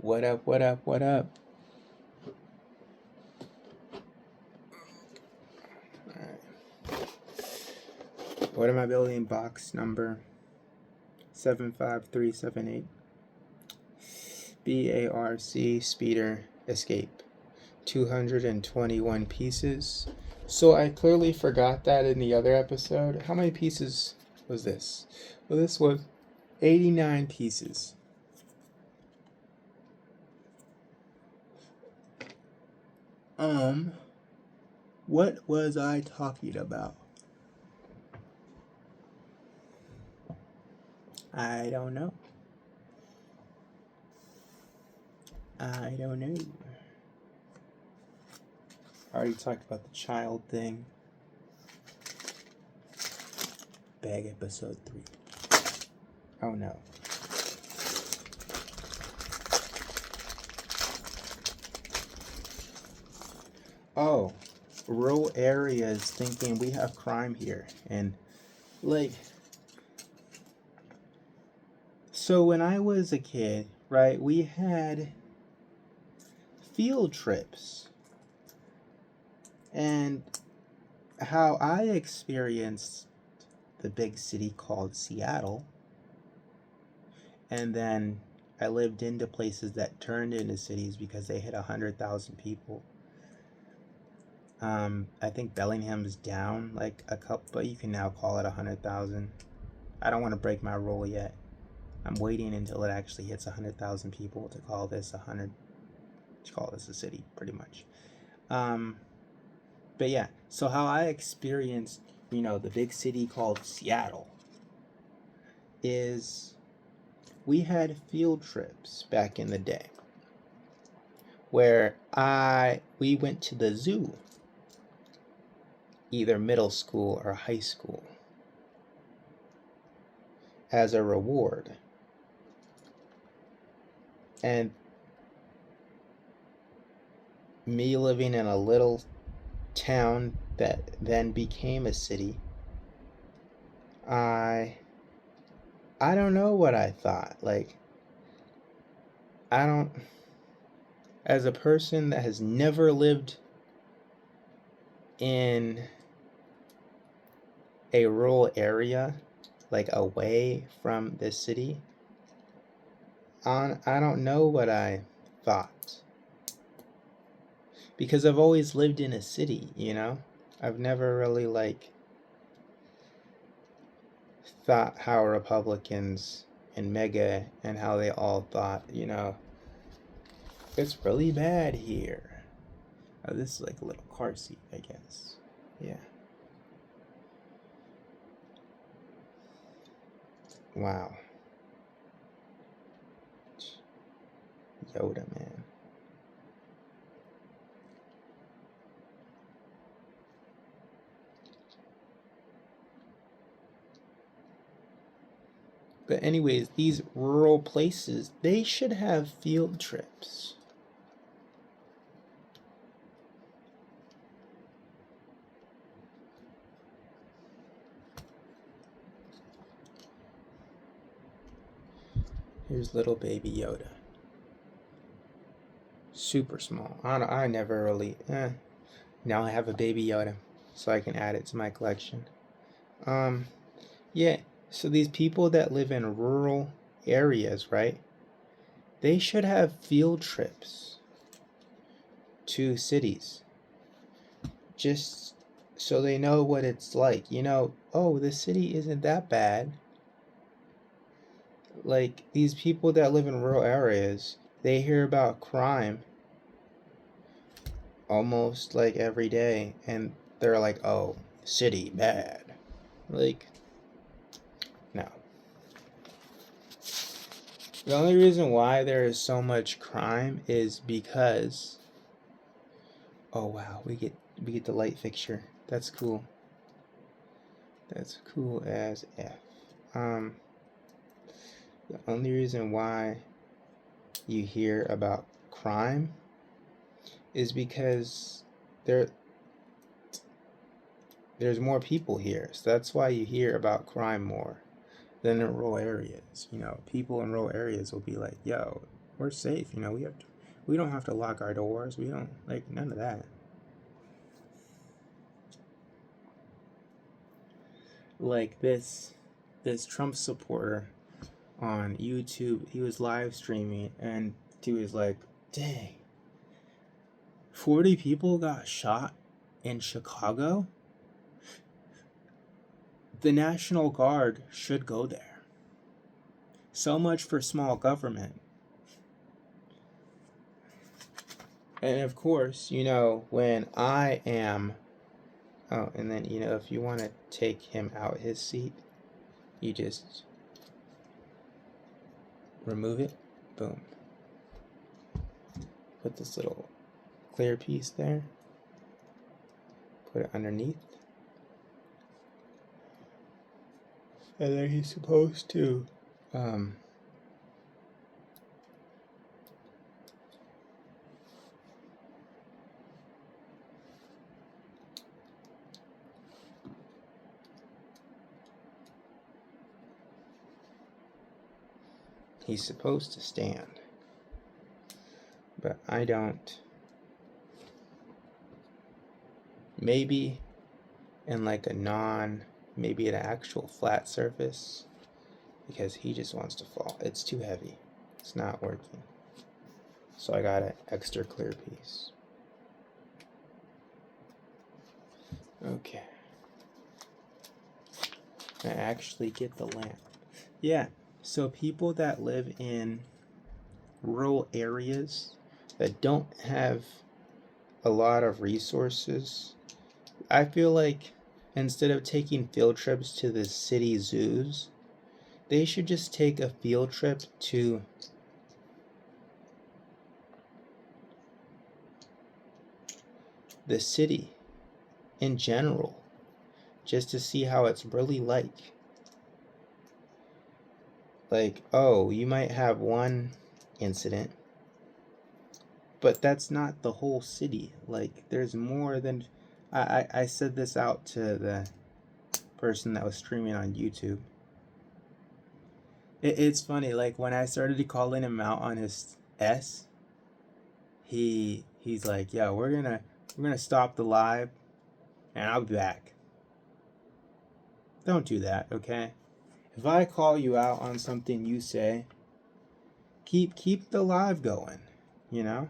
What up, what up, what up? Alright. What am I building? Box number 75378. BARC Speeder Escape. 221 pieces. So I clearly forgot that in the other episode. How many pieces was this? Well, this was 89 pieces. What was I talking about? I don't know. I already talked about the child thing. Bag episode 3. Oh no. Oh, rural areas thinking we have crime here. And like, so when I was a kid, right, we had field trips. And how I experienced the big city called Seattle, and then I lived into places that turned into cities because they hit 100,000 people. I think Bellingham's down like a couple, but you can now call it 100,000. I don't want to break my rule yet. I'm waiting until it actually hits 100,000 people to call this a city, pretty much. But yeah, so how I experienced, the big city called Seattle is we had field trips back in the day where we went to the zoo, either middle school or high school, as a reward. And me living in a little town that then became a city, I don't know what I thought. Like, as a person that has never lived in a rural area, like away from the city, I don't know what I thought. Because I've always lived in a city, I've never really thought how Republicans and MAGA and how they all thought, it's really bad here. Oh, this is like a little car seat, I guess. Yeah. Wow. Yoda, man. But anyways, these rural places, they should have field trips. Here's little baby Yoda. Super small. I never really... Now I have a baby Yoda, so I can add it to my collection. Yeah, so these people that live in rural areas, right? They should have field trips to cities. Just so they know what it's like. Oh, the city isn't that bad. Like, these people that live in rural areas, they hear about crime almost like every day, and they're like, oh, city bad. Like, no. The only reason why there is so much crime is because, oh wow, we get the light fixture. That's cool. That's cool as F. The only reason why you hear about crime is because there's more people here. So that's why you hear about crime more than in rural areas. People in rural areas will be like, yo, we're safe. You know, we don't have to lock our doors. We don't like none of that. Like this Trump supporter on YouTube, he was live streaming and he was like, dang, 40 people got shot in Chicago? The National Guard should go there. So much for small government. And of course, you know, when I am... Oh, and then, you know, if you want to take him out his seat, you just remove it. Boom. Put this little clear piece there. Put it underneath. And then he's supposed to he's supposed to stand. But I don't. Maybe in like maybe an actual flat surface, because he just wants to fall. It's too heavy. It's not working. So I got an extra clear piece. Okay. I actually get the lamp. Yeah, so people that live in rural areas that don't have a lot of resources, I feel like instead of taking field trips to the city zoos, they should just take a field trip to the city in general, just to see how it's really like. Like, oh, you might have one incident, but that's not the whole city. Like, there's more than... I said this out to the person that was streaming on YouTube. It's funny, like, when I started calling him out on his S, he's like, yeah, we're gonna stop the live, and I'll be back. Don't do that, okay? If I call you out on something you say, keep the live going, you know?